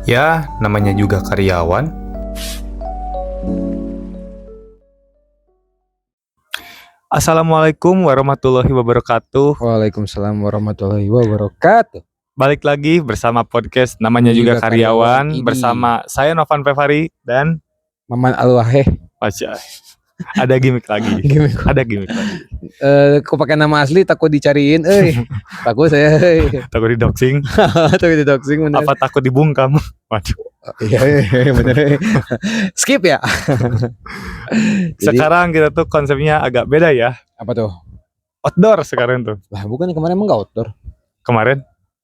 Ya, namanya juga karyawan. Assalamualaikum warahmatullahi wabarakatuh. Waalaikumsalam warahmatullahi wabarakatuh. Balik lagi bersama podcast namanya juga karyawan Ini. bersama saya Novan Pevari dan Maman Alwahe. Wajah. Ada gimmick lagi. Ada gimmick lagi. Kau pakai nama asli takut dicariin, takut saya, Takut di doxing. takut di doxing bener. Apa takut dibungkam? Waduh. Iya bener. Skip ya. Jadi, Sekarang kita tuh konsepnya agak beda ya. apa tuh? Outdoor sekarang tuh. Lah bukan kemarin emang nggak outdoor, Kemarin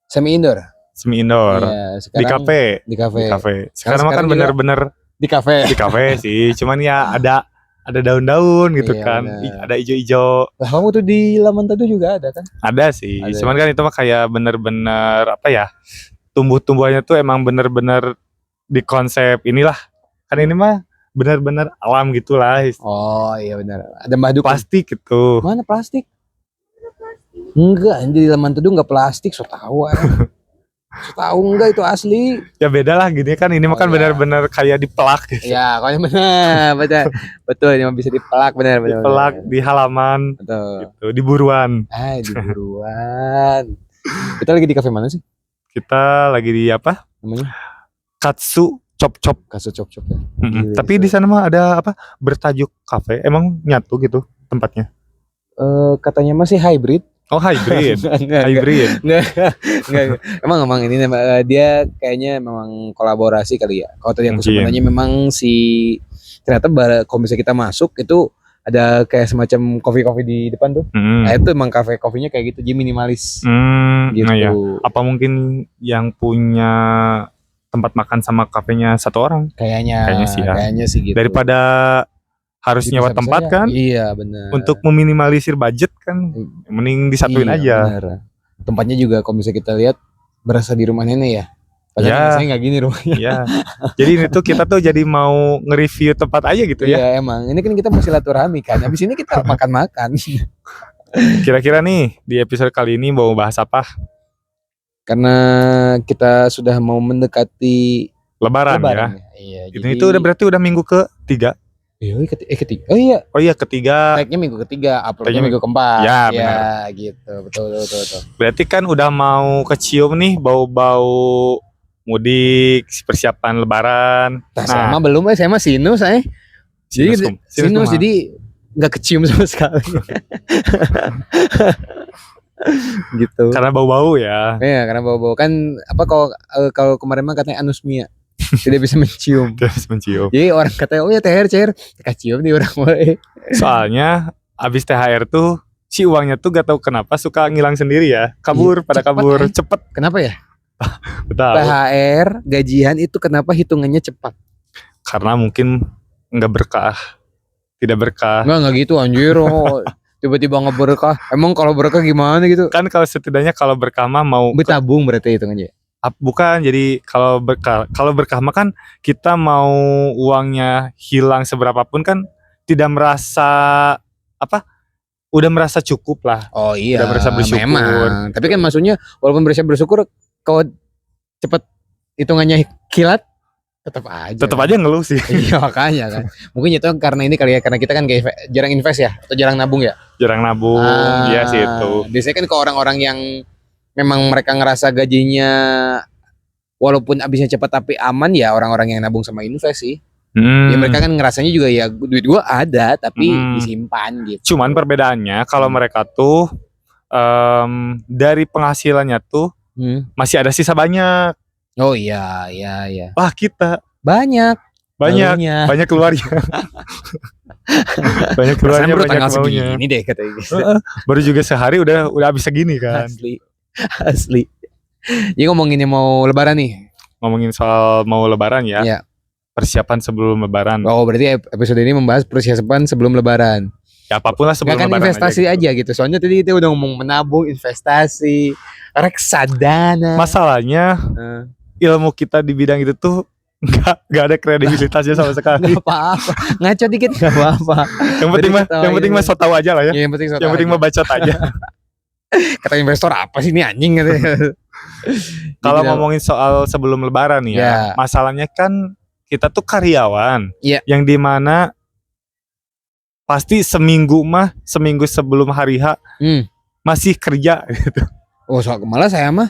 semi indoor. semi indoor. Iya, Di sekarang kafe. Di kafe. Di kafe. Sekarang Sekarang kan juga- bener-bener Di kafe. di kafe sih. Cuman ya ada daun-daun gitu Iya, kan. bener. Ada ijo-ijo. Lah kamu tuh di Laman Teduh juga ada kan? Ada sih. Ada. Cuman kan itu mah kayak bener-bener apa ya? Tumbuh-tumbuhannya tuh emang bener-bener di konsep inilah. Kan ini mah bener-bener alam gitulah. Oh iya benar. Ada Mbah Dukun. Plastik gitu. Mana plastik? Enggak, di Laman Teduh enggak plastik, so tahu. So tahu enggak itu asli. Ya beda lah gini kan. Ini mah kan Oh, iya. bener-bener kayak dipelak gitu. Ya, kalau benar, betul. Betul, ini mah bisa dipelak benar benar. Dipelak di halaman Betul. gitu. Di buruan. Di buruan. Kita lagi di kafe mana sih Kita lagi di apa? namanya? Katsu Chop-Chop. Kafe Cop-Cop ya. Mm-mm. Gila, Tapi itu. di sana mah ada apa? Bertajuk kafe. Emang nyatu gitu tempatnya? Katanya masih hybrid. Oh, hybrid. Enggak, Hybrid. enggak. Emang ini dia kayaknya memang kolaborasi kali ya. Kalau tadi aku Mungkin. sebenarnya memang ternyata kalau misalnya kita masuk itu ada kayak semacam kopi di depan tuh. Mm. Nah, itu emang kafe kopinya kayak gitu, jadi minimalis gitu. Nah ya. Apa mungkin yang punya tempat makan sama kafenya satu orang? Kayaknya sih ya. Kayaknya sih gitu. Daripada harus nyewa Bisa-bisa tempat ya. kan? Iya benar. Untuk meminimalisir budget kan? Mending disatuin Iya, aja. benar. Tempatnya juga kalau misalnya kita lihat berasa di rumah nenek ya. Padahal Ya. saya nggak gini rumahnya. Iya. Jadi ini tuh kita tuh jadi mau nge-review tempat aja gitu ya. Iya emang. Ini kan kita mau silaturahmi kan. Habis ini kita makan-makan. Kira-kira nih di episode kali ini mau bahas apa? Karena kita sudah mau mendekati Lebaran ya. Lebaran. Iya. Itu udah berarti udah minggu ketiga. Ketiga. Oh iya. Oh iya ketiga. Tag-nya minggu ketiga, uploadnya Tag-nya minggu keempat. Ya, Ya, benar. gitu. Betul. Berarti kan udah mau kecium nih bau-bau mudik, persiapan lebaran. Nah, saya mah belum, saya mah sinus saya. Jadi sinus kumaha? jadi nggak kecium sama sekali. Gitu. Karena bau-bau ya. Iya, karena bau-bau kan apa kalau kemarin mah katanya anosmia. Tidak bisa mencium. Terus mencium. Jadi orang katanya, oh ya THR cair, cium nih orang wae. Soalnya abis THR tuh si uangnya tuh gak tahu kenapa suka ngilang sendiri ya. Kabur Iya, pada cepet, kabur cepet. Kenapa ya? Betul. THR gajian itu kenapa hitungannya cepat? Karena mungkin nggak berkah. Tidak berkah. Enggak gitu anjir. Oh, tiba-tiba nggak berkah. Emang kalau berkah gimana gitu? Kan kalau setidaknya kalau berkah mah mau Bertabung berarti hitungannya. bukan, jadi kalau berkah mah kan kita mau uangnya hilang seberapapun kan tidak merasa apa, udah merasa cukup lah. Oh iya. Udah merasa bersyukur. Memang. Tapi kan maksudnya walaupun berasa bersyukur, kalau cepet hitungannya kilat, tetap aja Ngeluh sih. Iya makanya kan. Mungkin itu karena ini kali ya, karena kita kan jarang invest ya, atau jarang nabung ya. Jarang nabung. Iya sih itu. Biasanya kan ke orang-orang yang memang mereka ngerasa gajinya walaupun habisnya cepat tapi aman, ya orang-orang yang nabung sama invest sih. Ya mereka kan ngerasanya juga ya duit gua ada tapi disimpan gitu. Cuman perbedaannya kalau mereka tuh dari penghasilannya tuh masih ada sisa banyak. Oh iya. Wah, kita Banyak Barunya. banyak keluarnya. Banyak keluarnya, Perasaan baru banyak tanggal maunya. segini deh katanya gitu. Baru juga sehari udah habis segini kan. Asli. Jadi ngomonginnya mau lebaran nih. Ngomongin soal mau lebaran ya. Iya. Persiapan sebelum lebaran. Oh berarti episode ini membahas persiapan sebelum lebaran. Ya apapun lah sebelum Gak kan lebaran investasi aja gitu. Soalnya tadi kita udah ngomong menabung, investasi, reksadana. Masalahnya ilmu kita di bidang itu tuh nggak ada kredibilitasnya sama sekali. Gak apa-apa. Ngaco dikit gak apa-apa. Yang penting mah so tahu aja lah ya. Yang penting Yang penting mah bacot aja. Kata investor apa sih ini anjing katanya. Kalau Jadi, ngomongin soal sebelum lebaran nih ya, Ya. masalahnya kan kita tuh karyawan. Iya. Yang dimana pasti seminggu sebelum hari H masih kerja gitu. Oh, malah saya mah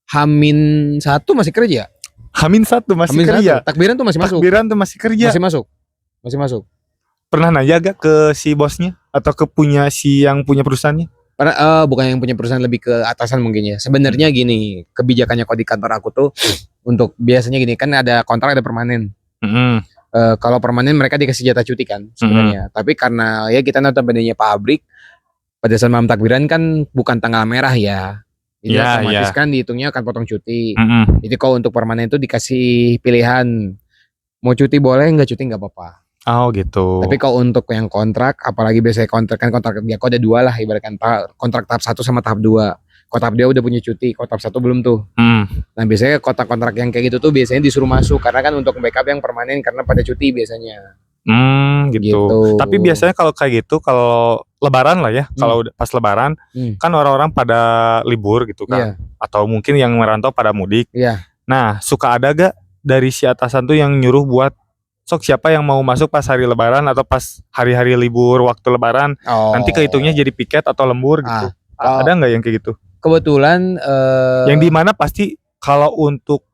Hamin 1 masih kerja. H-1 masih Hamin 1. kerja. Takbiran tuh masih masuk. Takbiran tuh masih kerja. Masih masuk. Pernah nanya gak ke si bosnya atau ke si yang punya perusahaannya? Bukan yang punya perusahaan, lebih ke atasan mungkin ya. Sebenarnya gini, kebijakannya kalau di kantor aku tuh untuk biasanya gini, kan ada kontrak, ada permanen. Kalau permanen mereka dikasih jatah cuti kan sebenarnya. Tapi karena ya kita notabene-nya pabrik, pada saat malam takbiran kan bukan tanggal merah ya. Jadi otomatis kan dihitungnya akan potong cuti. Jadi kalau untuk permanen itu dikasih pilihan, mau cuti boleh, nggak cuti nggak apa-apa. Oh gitu. Tapi kalau untuk yang kontrak, apalagi biasanya kontrak dia kok ada 2 lah, ibaratkan kontrak tahap 1 sama tahap 2. Kalau tahap 2 udah punya cuti, kalau tahap 1 belum tuh. Nah biasanya kontrak yang kayak gitu tuh biasanya disuruh masuk, karena kan untuk backup yang permanen karena pada cuti biasanya. Gitu. Tapi biasanya kalau kayak gitu, kalau lebaran lah ya, kalau pas lebaran kan orang-orang pada libur gitu kan. Atau mungkin yang merantau pada mudik. Nah suka ada gak dari si atasan tuh yang nyuruh buat sok siapa yang mau masuk pas hari lebaran atau pas hari-hari libur waktu lebaran, nanti kehitungnya jadi piket atau lembur gitu. Ada nggak yang kayak gitu? Kebetulan yang dimana pasti kalau untuk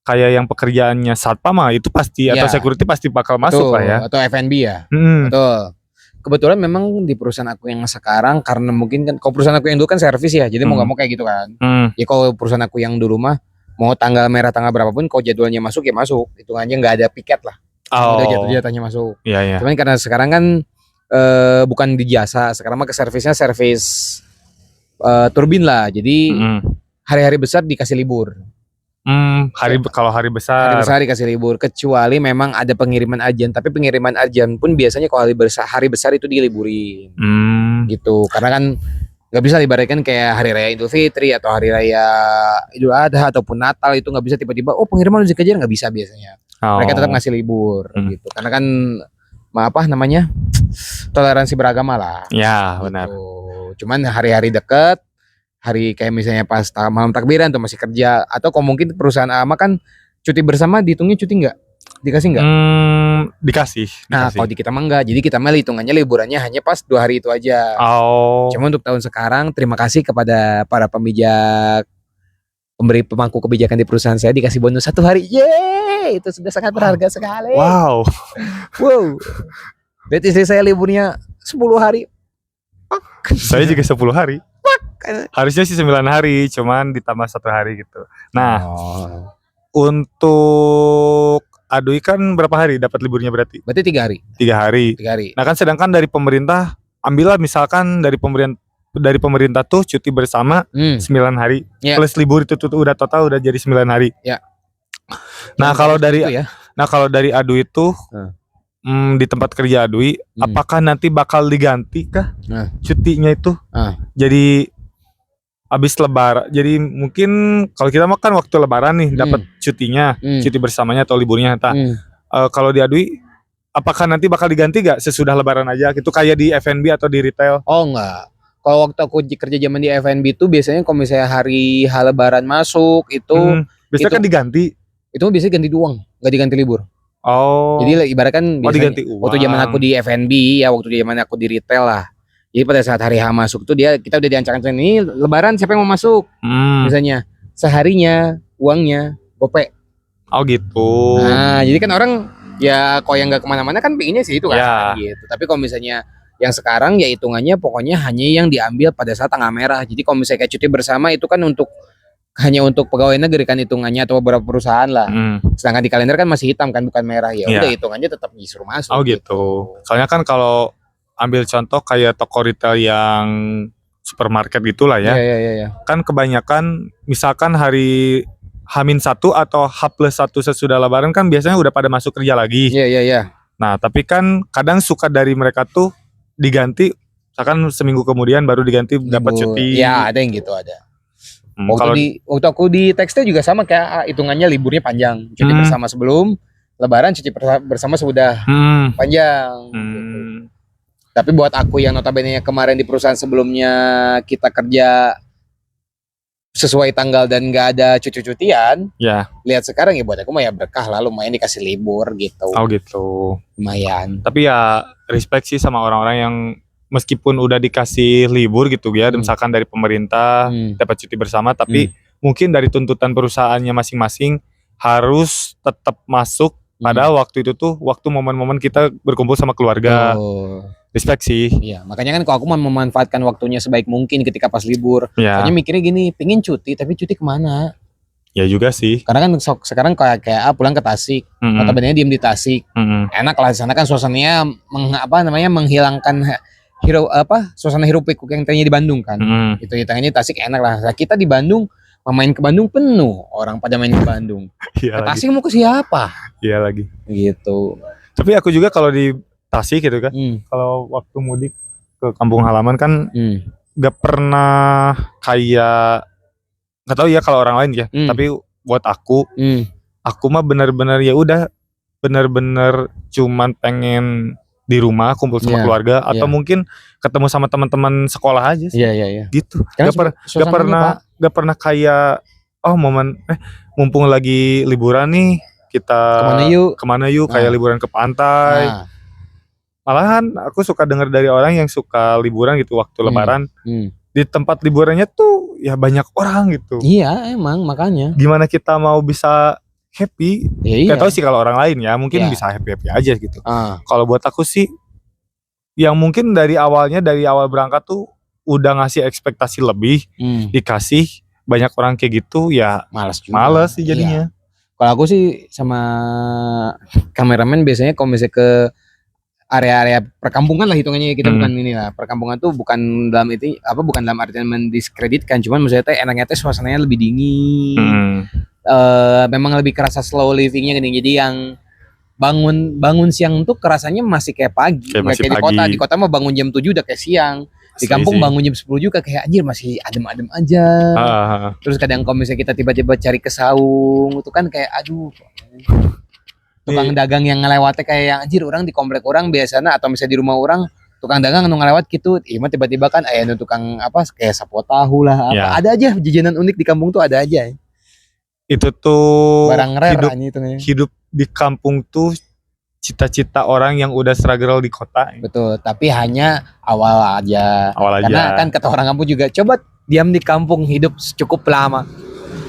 kayak yang pekerjaannya satpam mah itu pasti atau security pasti bakal masuk lah ya. Atau F&B ya. Betul. Kebetulan memang di perusahaan aku yang sekarang, karena mungkin kan kalau perusahaan aku yang dulu kan servis ya, jadi mau nggak mau kayak gitu kan. Ya kalau perusahaan aku yang dulu mah mau tanggal merah tanggal berapapun, kalau jadwalnya masuk ya masuk, hitungannya nggak ada piket lah. Udah jatahnya masuk. Cuman karena sekarang kan bukan di jasa, sekarang mah ke servis turbin lah. Jadi hari-hari besar dikasih libur. Kalau hari besar dikasih libur, kecuali memang ada pengiriman ajan. Tapi pengiriman ajan pun biasanya kalau hari besar itu diliburin. Gitu. Karena kan nggak bisa ibaratkan kayak hari raya Idul Fitri atau hari raya Idul Adha ataupun Natal, itu nggak bisa tiba-tiba pengiriman harus dikejar, nggak bisa biasanya. Mereka tetap ngasih libur gitu. Karena kan toleransi beragama lah. Ya benar. Gitu. Cuman hari-hari deket, hari kayak misalnya pas malam takbiran tuh masih kerja, atau kalau mungkin perusahaan ama kan cuti bersama dihitungnya cuti nggak? Dikasih nggak? Dikasih. Nah kalau di kita mah enggak, jadi kita mah hitungannya liburannya hanya pas 2 hari itu aja. Cuma untuk tahun sekarang, terima kasih kepada para pemberi pemangku kebijakan di perusahaan saya, dikasih bonus 1 hari. Yeay, itu sudah sangat berharga sekali. Wow. Berarti istri saya liburnya 10 hari. Saya juga 10 hari. Harusnya sih 9 hari, cuman ditambah 1 hari gitu. Nah, untuk Adui kan berapa hari dapat liburnya berarti? Berarti 3 hari. 3 hari. Nah kan sedangkan dari pemerintah, ambillah misalkan dari pemerintah tuh cuti bersama 9 hari plus libur itu tuh udah total udah jadi 9 hari. Nah kalau dari Adui itu di tempat kerja Adui, apakah nanti bakal diganti kah cutinya itu? Jadi habis lebaran, jadi mungkin kalau kita makan waktu lebaran nih dapat cutinya, cuti bersamanya atau liburnya. Kalau di Adui, apakah nanti bakal diganti gak sesudah lebaran aja gitu, kayak di F&B atau di retail? Oh enggak. Kalau waktu aku kerja zaman di F&B itu biasanya kalau misalnya hari lebaran masuk itu biasanya kan diganti. Itu biasanya ganti uang, nggak diganti libur. Jadi ibaratkan diganti uang. Waktu zaman aku di F&B ya, waktu zaman aku di retail lah. Jadi pada saat hari H masuk tuh kita udah diancangkan ini lebaran siapa yang mau masuk. Misalnya seharinya uangnya gope. Gitu. Nah jadi kan orang ya kalau yang nggak kemana-mana kan pengennya sih itu kan gitu. Tapi kalau misalnya yang sekarang ya hitungannya pokoknya hanya yang diambil pada saat tanggal merah. Jadi kalau misalnya kayak cuti bersama itu kan hanya untuk pegawai negeri kan hitungannya, atau beberapa perusahaan lah. Sedangkan di kalender kan masih hitam kan, bukan merah. Ya udah hitungannya tetap disuruh masuk. Gitu. Soalnya kan kalau ambil contoh kayak toko retail yang supermarket gitulah ya. Kan kebanyakan misalkan hari H-1 atau H+1 sesudah lebaran kan biasanya udah pada masuk kerja lagi. Nah, tapi kan kadang suka dari mereka tuh diganti, misalkan seminggu kemudian baru diganti dapat cuti. Ya, ada yang gitu ada. Waktu aku di tekstil juga sama, kayak hitungannya liburnya panjang. Cuti bersama sebelum lebaran, cuti bersama sudah panjang. Gitu. Tapi buat aku yang notabene kemarin di perusahaan sebelumnya kita kerja sesuai tanggal dan nggak ada cuti-cutian. Ya. Lihat sekarang ya buat aku mah ya berkah lah, lumayan dikasih libur gitu. Oh gitu. Lumayan. Tapi ya respect sih sama orang-orang yang meskipun udah dikasih libur gitu ya, misalkan dari pemerintah dapat cuti bersama, tapi mungkin dari tuntutan perusahaannya masing-masing harus tetap masuk pada waktu itu tuh, waktu momen-momen kita berkumpul sama keluarga. Respect sih. Iya, makanya kan kalau aku mau memanfaatkan waktunya sebaik mungkin ketika pas libur. Soalnya mikirnya gini, pengen cuti tapi cuti kemana? Ya juga sih. Karena kan sekarang kayak pulang ke Tasik, notabene diem di Tasik. Enak lah di sana kan suasananya menghilangkan suasana hiruk pikuk yang tadinya di Bandung kan. Itu hitungannya Tasik enak lah. Nah, kita di Bandung main ke Bandung penuh, orang pada main ke Bandung. Ke Tasik mau ke siapa? Iya lagi. Gitu. Tapi aku juga kalau di Tasik gitu kan, kalau waktu mudik ke kampung halaman kan gak pernah kayak, gak tahu ya kalau orang lain ya, tapi buat aku mah benar-benar ya udah, benar-benar cuman pengen di rumah kumpul sama keluarga atau mungkin ketemu sama teman-teman sekolah aja sih. Iya. Gitu. Gak pernah kayak momen mumpung lagi liburan nih kita kemana yuk kayak liburan ke pantai. Malahan aku suka dengar dari orang yang suka liburan gitu waktu lebaran. Di tempat liburannya tuh ya banyak orang gitu. Iya emang makanya. Gimana kita mau bisa happy? Gak tahu sih kalau orang lain ya, mungkin bisa happy-happy aja gitu. Kalau buat aku sih yang mungkin dari awal berangkat tuh udah ngasih ekspektasi lebih, dikasih banyak orang kayak gitu ya males sih jadinya. Kalau aku sih sama kameramen biasanya kalau misalnya ke area-area perkampungan lah hitungannya, kita bukan inilah perkampungan tuh bukan dalam artian mendiskreditkan, cuman maksudnya enaknya suasananya lebih dingin. Memang lebih kerasa slow livingnya gini, jadi yang bangun siang tuh kerasanya masih kayak pagi, nggak kayak di kota mah bangun jam 7 udah kayak siang. Di kampung bangun jam 10 juga kayak anjir masih adem-adem aja. Terus kadang kalau misalnya kita tiba-tiba cari ke saung itu kan kayak aduh, tukang dagang yang ngelewatnya kayak yang anjir orang di komplek orang biasanya atau misalnya di rumah orang tukang dagang ngelewat gitu, tiba-tiba kan ada tukang kayak sapo tahu lah ada aja jajanan unik di kampung tuh ada aja. Itu tuh barang rare hidup di kampung tuh cita-cita orang yang udah struggle di kota. Betul, tapi hanya awal aja. Karena kan kata orang kampung juga coba diam di kampung hidup cukup lama.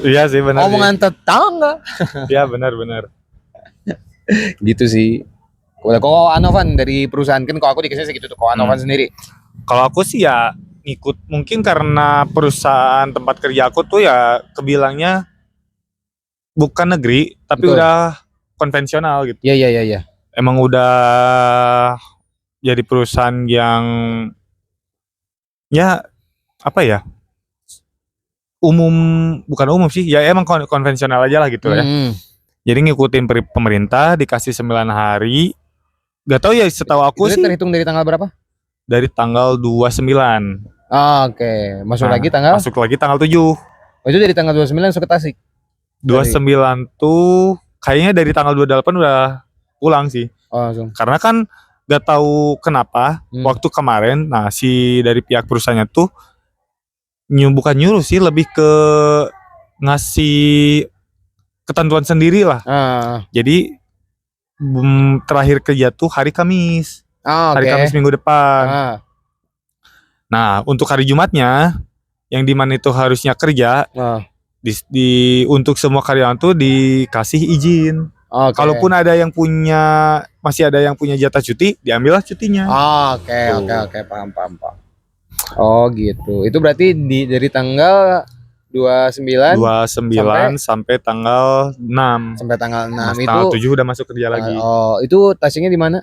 Iya sih benar. Omongan tetangga. Iya benar. Gitu sih. Kalau Anovan dari perusahaan kan kalau aku dikasih segitu tuh. Kalau Anovan sendiri. Kalau aku sih ya ngikut, mungkin karena perusahaan tempat kerja aku tuh ya kebilangnya bukan negeri tapi udah konvensional gitu. Iya. Emang udah jadi perusahaan yang ya apa ya? Bukan umum sih, ya emang konvensional aja lah gitu ya. Jadi ngikutin pemerintah dikasih 9 hari. Gak tahu ya, setahu aku itu sih terhitung dari tanggal berapa? Dari tanggal 29. Oke. Masuk lagi tanggal 7. Itu dari tanggal 29 masuk ke Tasik. 29 tuh kayaknya dari tanggal 28 udah pulang sih. Langsung. Karena kan gak tahu kenapa waktu kemarin si dari pihak perusahaannya tuh bukan nyuruh sih, lebih ke ngasih ketentuan sendiri lah. Jadi terakhir kerja tuh hari Kamis. Hari Kamis minggu depan. Nah untuk hari Jumatnya yang dimana itu harusnya kerja untuk semua karyawan tuh dikasih izin. Kalaupun masih ada yang punya jatah cuti, diambillah cutinya. Oke, paham. Oh gitu. Itu berarti dari tanggal 29 sampai tanggal 6. Sampai tanggal 6 itu tanggal 7 udah masuk kerja lagi. Itu Tasiknya di mana?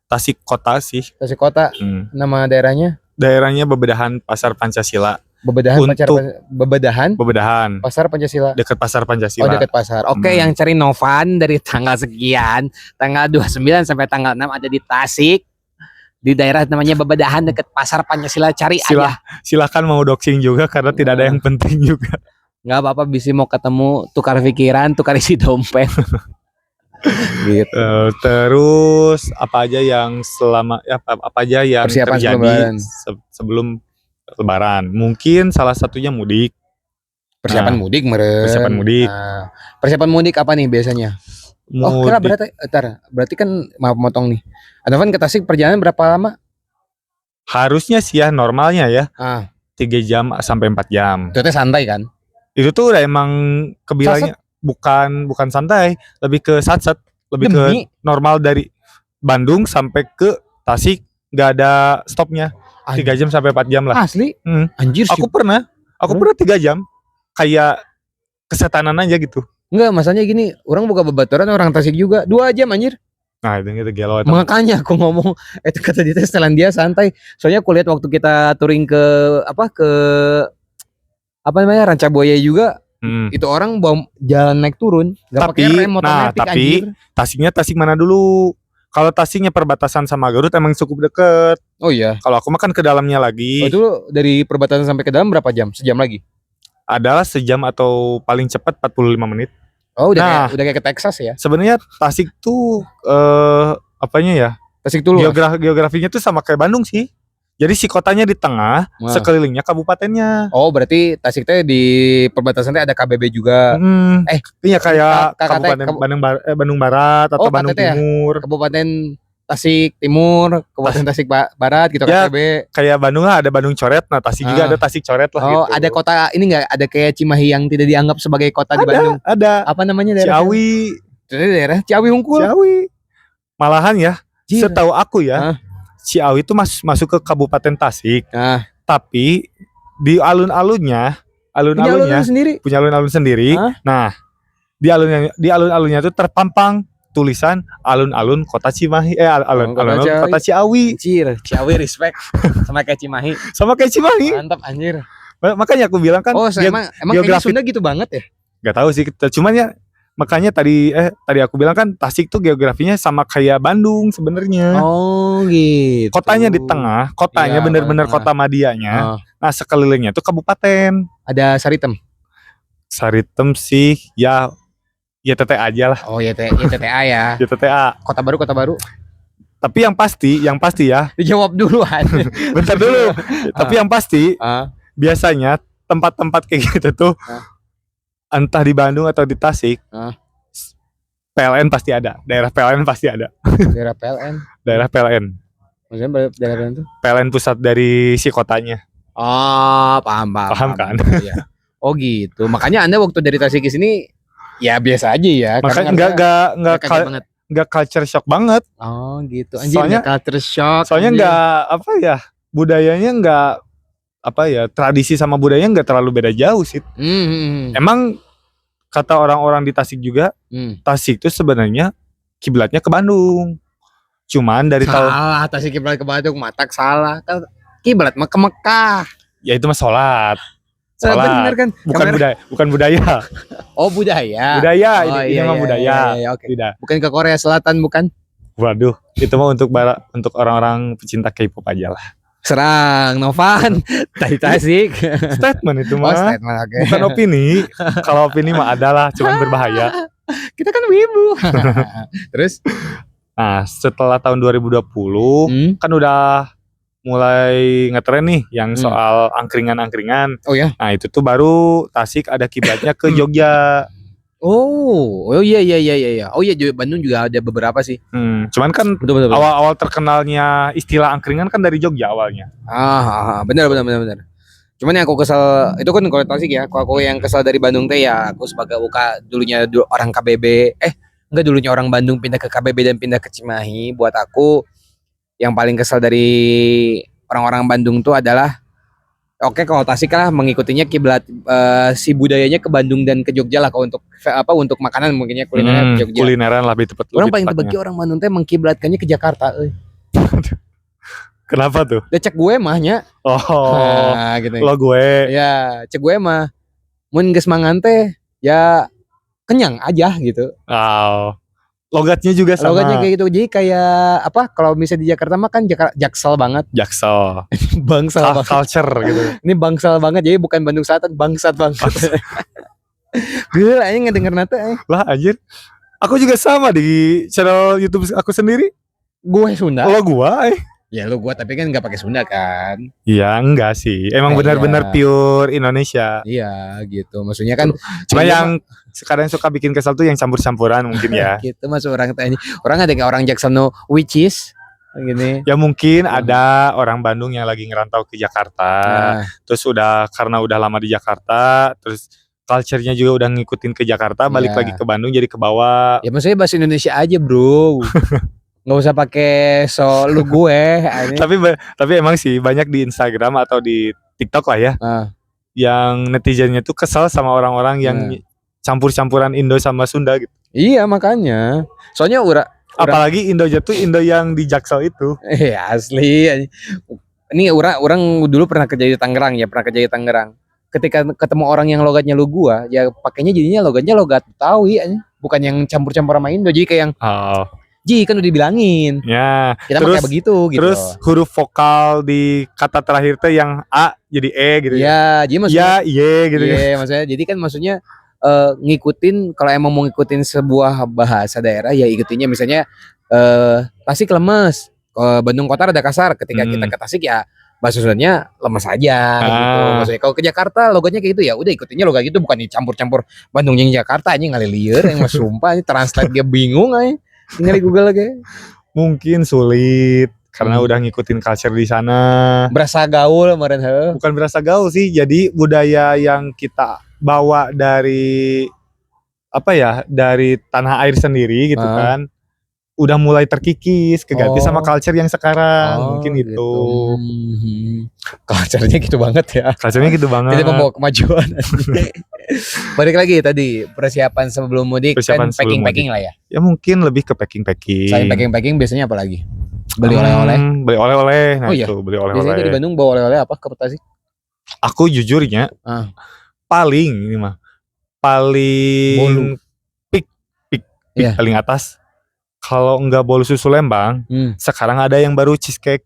Tasik Kota sih. Tasik Kota. Nama daerahnya? Daerahnya Bebedahan Pasar Pancasila. Bebedahan Pasar Pancasila. Dekat Pasar Pancasila. Dekat pasar. Oke, yang cari Novan dari tanggal sekian, tanggal 29 sampai tanggal 6 ada di Tasik. Di daerah namanya Bebedahan dekat Pasar Pancasila, cari aja. Silakan mau doxing juga karena tidak ada yang penting juga. Enggak apa-apa, bisa mau ketemu tukar pikiran, tukar isi dompet. Gitu. Terus apa aja yang terjadi sebelum Lebaran? Mungkin salah satunya mudik. Persiapan mudik meren. Persiapan mudik. Nah, persiapan mudik apa nih biasanya? Oh, kira berarti kan maaf motong nih. Anovan ke Tasik perjalanan berapa lama? Harusnya sih ya normalnya ya. 3 jam sampai 4 jam. Itu teh santai kan? Itu tuh udah emang kebilangnya bukan santai, lebih ke satset, lebih ke normal dari Bandung sampai ke Tasik nggak ada stopnya. 3 jam sampai 4 jam lah. Asli? Anjir sih. Aku pernah 3 jam. Kayak kesetanan aja gitu. Enggak, masalahnya gini, orang buka babaturan orang Tasik juga 2 jam anjir. Nah itu gitu gelo. Makanya aku ngomong itu kata dia Selandia santai. Soalnya aku lihat waktu kita touring ke Ranca Buaya juga, itu orang bawa jalan naik turun, nggak pakai rem, motor metik anjir. Tasiknya Tasik mana dulu? Kalau Tasiknya perbatasan sama Garut emang cukup deket. Oh iya. Kalau aku makan ke dalamnya lagi. Oh, itu dari perbatasan sampai ke dalam berapa jam? Sejam lagi? Adalah sejam atau paling cepat 45 menit. Oh udah kayak ke Texas ya? Sebenarnya Tasik tuh apanya ya? Tasik tuh geografinya tuh sama kayak Bandung sih. Jadi si kotanya di tengah, sekelilingnya kabupatennya. Oh berarti Tasik teh di perbatasan teh ada KBB juga. Iya kayak kabupaten Bandung Barat atau Bandung Timur. Kabupaten Tasik Timur, Kabupaten Tasik Barat gitu ya, KBB. Kayak Bandung lah ada Bandung Coret, nah Tasik juga ada Tasik Coret lah gitu. Oh ada kota ini nggak? Ada kayak Cimahi yang tidak dianggap sebagai kota di Bandung? Ada. Apa namanya daerah? Ciawi. Daerah Ciawi Hungkul. Ciawi. Malahan ya, setahu aku ya. Ciawi itu masuk ke Kabupaten Tasik, tapi di alun-alunnya punya alun-alun sendiri. Nah, di alun-alunnya itu terpampang tulisan alun-alun Kota Cimahi, alun-alun Kota Ciawi. Anjir, Ciawi respect sama kayak Cimahi. Mantap anjir. Makanya aku bilang kan. Oh, emang kayaknya Sunda gitu banget ya? Gak tahu sih, cuman ya. Makanya tadi aku bilang kan Tasik tuh geografinya sama kayak Bandung sebenarnya. Oh gitu. Kotanya di tengah, kotanya bener-bener kota madianya. Nah sekelilingnya tuh kabupaten. Ada Saritem. Saritem sih ya YTTA aja lah. Oh YTTA ya. YTTA. Kota baru. Tapi yang pasti ya. Dijawab dulu aja. Bentar dulu. Tapi yang pasti biasanya tempat-tempat kayak gitu tuh. Entah di Bandung atau di Tasik, PLN pasti ada. Daerah PLN pasti ada. Daerah PLN. Daerah PLN. Maksudnya daerah PLN itu? PLN pusat dari si kotanya. Oh, paham kan? Ya. Oh gitu. Makanya Anda waktu dari Tasik ke sini ya biasa aja ya. Makanya enggak culture shock banget. Oh gitu. Anjir, soalnya culture shock. Soalnya enggak budayanya enggak tradisi sama budayanya enggak terlalu beda jauh sih. Emang kata orang-orang di Tasik juga, Tasik itu sebenarnya kiblatnya ke Bandung. Cuman dari salah, Tasik kiblat ke Bandung, matak salah. Kiblat mah ke Mekah. Ya itu mah sholat. Bener kan? Bukan budaya. Oh budaya. Ini mah budaya. Iya, okay. Bukan ke Korea Selatan bukan? Waduh, itu mah untuk orang-orang pecinta K-pop aja lah. Serang Novan dari Tasik. Statement itu mah. Statement, okay. Bukan opini. Kalau opini mah adalah cuman berbahaya. Kita kan wibu. Terus nah, setelah tahun 2020 kan udah mulai ngetren nih yang soal angkringan-angkringan. Oh ya. Nah, itu tuh baru Tasik ada kiblatnya ke Jogja. Oh iya. Oh iya, Bandung juga ada beberapa sih. Cuman kan betul. Awal terkenalnya istilah angkringan kan dari Jogja awalnya. Benar. Cuman yang aku kesel itu kan kalau Tasik ya. Kalau aku yang kesel dari Bandung teh ya aku sebagai dulunya orang KBB. Dulunya orang Bandung pindah ke KBB dan pindah ke Cimahi. Buat aku yang paling kesel dari orang-orang Bandung tuh adalah oke, kalau Tasik lah mengikutinya kiblat si budayanya ke Bandung dan ke Jogja lah kalau untuk makanan mungkinnya kulinernya ke Jogja. Kulineran lah lebih tepat. Orang paling tebaki orang Bandung teh mengkiblatkannya ke Jakarta. Kenapa tuh? Udah cek gue mahnya. Nah, gitu. Lo gue. Ya, cek gue mah mun geus mangan teh ya kenyang aja gitu. Logatnya juga sama. Logatnya kayak gitu. Jadi kayak kalau misalnya di Jakarta mah kan Jaksel banget. Jaksel. Bangsal banget. Culture gitu. Ini bangsal banget. Jadi bukan Bandung Selatan, bangsat banget. Gue aja ngedenger nate. Lah anjir. Aku juga sama di channel YouTube aku sendiri. Gue Sunda. Kalau gue Ya lu gua tapi kan nggak pakai Sunda kan. Iya enggak sih. Emang benar-benar pure Indonesia. Iya gitu. Maksudnya kan cuma yang sekarang suka bikin kesal tuh yang campur-campuran mungkin ya. Gitu mas orang tanya. Orang ada kayak orang Jackson which is gini. Ya mungkin ada orang Bandung yang lagi ngerantau ke Jakarta. Terus karena udah lama di Jakarta, terus culture-nya juga udah ngikutin ke Jakarta, balik lagi ke Bandung jadi ke bawah. Ya maksudnya bahasa Indonesia aja, bro. Nggak usah pakai lu gue. tapi emang sih banyak di Instagram atau di TikTok lah ya. Yang netizennya tuh kesel sama orang-orang yang campur-campuran Indo sama Sunda gitu. Iya, makanya. Soalnya apalagi Indonya tuh Indo yang di Jaksel itu. Asli. Ini orang dulu pernah kerja di Tangerang ya, Ketika ketemu orang yang logatnya lu gua, ya pakainya jadinya logatnya logat Betawi aja. Bukan yang campur-campur sama Indo. Jadi kayak yang kan udah dibilangin. Ya. Kita pakai begitu gitu. Terus huruf vokal di kata terakhir tuh yang A jadi E gitu. Ya, jadi maksudnya gitu. Iya, maksudnya jadi kan maksudnya ngikutin, kalau emang mau ngikutin sebuah bahasa daerah ya ikutinnya, misalnya Tasik lemes, Bandung kota rada kasar, ketika kita ke Tasik ya bahasa Sundanya lemes aja gitu. Maksudnya kalau ke Jakarta logonya kayak gitu ya udah ikutinnya logo gitu, bukan dicampur-campur Bandung yang Jakarta aja ngalilieur yang mas sumpah ini translate dia bingung aja. Tinggal di Google aja. Mungkin sulit karena udah ngikutin culture di sana. Berasa gaul kemarin. Bukan berasa gaul sih, jadi budaya yang kita bawa dari dari tanah air sendiri gitu kan udah mulai terkikis keganti sama culture yang sekarang. Mungkin gitu. Culture-nya gitu banget ya. Jadi membawa kemajuan. Balik lagi tadi persiapan sebelum mudik, kan packing lah ya. Ya mungkin lebih ke packing. Selain packing biasanya apa lagi? Beli oleh-oleh. Beli oleh-oleh. Nah itu beli oleh-oleh. Biasanya dari Bandung bawa oleh-oleh apa ke Tasik? Aku jujurnya paling pik paling atas. Kalau enggak bolu susu Lembang, sekarang ada yang baru cheesecake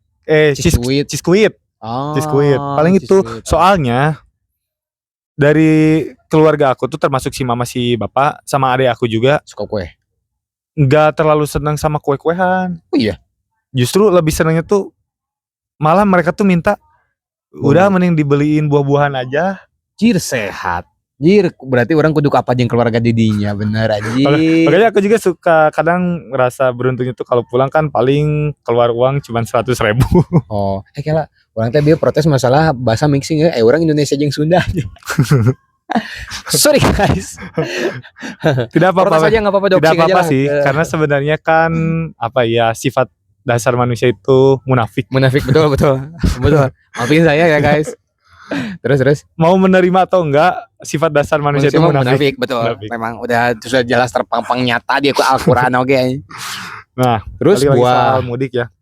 Ciskuit. Paling itu soalnya dari keluarga aku tuh termasuk si mama, si bapak, sama adik aku juga suka kue. Enggak terlalu senang sama kue-kuean. Oh iya. Justru lebih senangnya tuh malah mereka tuh minta udah mending dibeliin buah-buahan aja. Jir sehat. Berarti orang kudu apa jeung keluarga didinya, bener aja. Makanya aku juga suka kadang ngerasa beruntungnya tuh kalau pulang kan paling keluar uang cuma 100.000. Oh, kela orang teh dia protes masalah bahasa mixing ya. Orang Indonesia jeung Sunda. Sorry guys. Tidak apa-apa. Tidak apa-apa sih, karena sebenarnya kan sifat dasar manusia itu munafik. Betul. Maafin saya ya guys. Terus mau menerima atau enggak, sifat dasar manusia itu munafik. Betul. Munafik. Memang sudah jelas terpampang nyata di Al-Qur'an oke. Nah, terus soal mudik ya.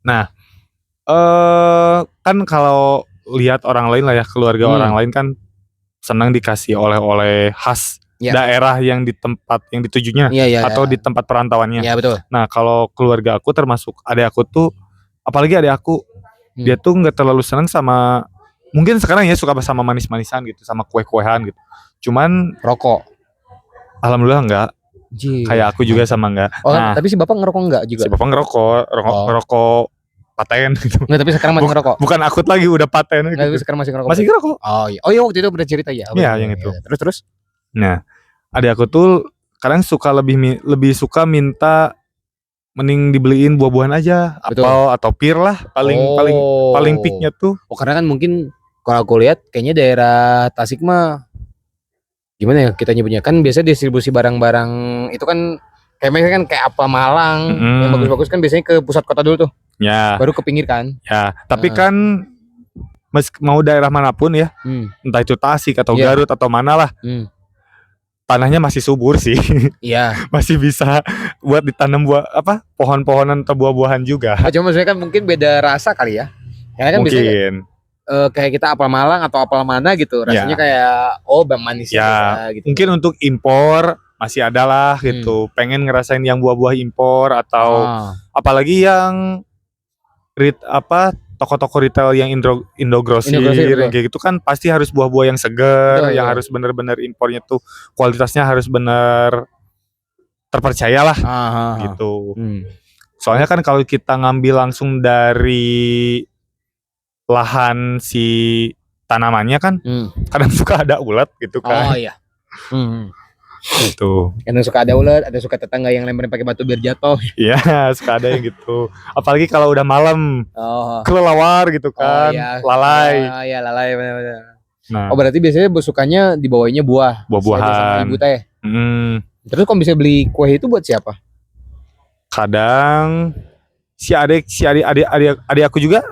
Nah, kan kalau lihat orang lain lah ya, keluarga orang lain kan senang dikasih oleh-oleh khas daerah yang di tempat yang ditujunya atau di tempat perantauannya. Iya, betul. Nah, kalau keluarga aku termasuk adik aku tuh, apalagi adik aku, dia tuh nggak terlalu senang sama, mungkin sekarang ya suka sama manis-manisan gitu, sama kue-kuean gitu. Cuman rokok, alhamdulillah enggak. Kayak aku juga sama enggak. Tapi si bapak ngerokok enggak juga? Si bapak ngerokok paten gitu. Enggak, tapi sekarang masih ngerokok. Bukan akut lagi, udah paten gitu. Tapi sekarang masih ngerokok. Masih ngerokok. Oh iya, waktu itu pernah cerita ya. Iya, yang itu. Terus. Nah, adik aku tuh kadang suka lebih suka minta mending dibeliin buah-buahan aja, apel atau pir lah, paling peaknya tuh. Karena kan mungkin kalau aku lihat kayaknya daerah Tasik mah gimana ya kita nyebutnya, kan biasa distribusi barang-barang itu kan kayak mereka kan kayak apa Malang yang bagus-bagus kan biasanya ke pusat kota dulu tuh. Ya. Baru ke pinggir kan. Ya, tapi kan mau daerah manapun ya, entah itu Tasik atau Garut atau mana lah. Tanahnya masih subur sih. Iya. Masih bisa buat ditanam pohon-pohonan atau buah-buahan juga. Cuma maksudnya kan mungkin beda rasa kali ya. Karena kan mungkin kayak kita apel Malang atau apel mana gitu, rasanya kayak manis ya gitu. Mungkin untuk impor masih ada lah gitu. Pengen ngerasain yang buah-buah impor atau apalagi yang toko-toko retail yang Indogrosir kayak gitu kan pasti harus buah-buah yang segar, yang harus benar-benar impornya tuh kualitasnya harus benar terpercaya lah gitu. Soalnya kan kalau kita ngambil langsung dari lahan si tanamannya kan kadang suka ada ulat gitu kan. Oh iya. Gitu. Kadang suka ada ulat, ada suka tetangga yang lemparin pakai batu biar jatuh. Iya, suka ada yang gitu. Apalagi kalau udah malam. Kelelawar gitu kan. Iya. Lalai. Iya, lalai benar-benar. Nah. Oh, berarti biasanya sukanya dibawainya buah. Buah-buahan. Sama ibu teh. Terus kalau bisa beli kue itu buat siapa? Kadang si adik aku juga